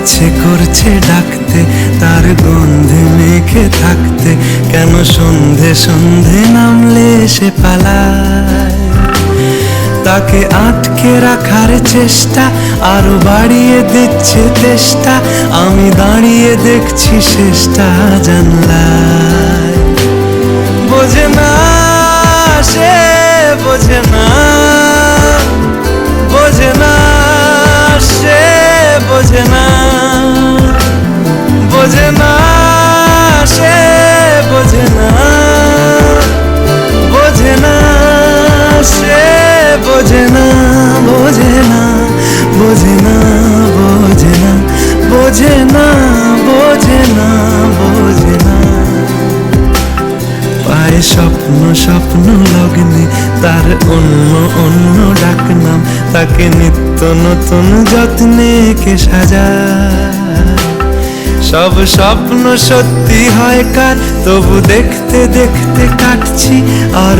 ইচ্ছে করছে ডাকতে, তার গন্ধে মেখে থাকতে, কেন সন্ধে সন্ধে নামলে সে পালায়। তাকে আটকে রাখার চেষ্টা আরো বাড়িয়ে দিচ্ছে তেষ্টা, আমি দাঁড়িয়ে দেখছি শেষটা জানলায়। বোঝে না সে, বোঝে না, বোঝে না সে, বোঝে না, বোঝে না সে, বোঝে না, বোঝে না সে, বোঝে না, বোঝে না, বোঝে না, বোঝে না, বোঝে না, বোঝে না, বোঝে না। পায়ে স্বপ্ন স্বপ্ন লগ্নে তার অন্য অন্য ডাকনাম, তাকে নিত্য নতুন যত্নে কে সাজায়। সব স্বপ্ন সত্যি হয় কার, তবু দেখতে দেখতে কাটছি আর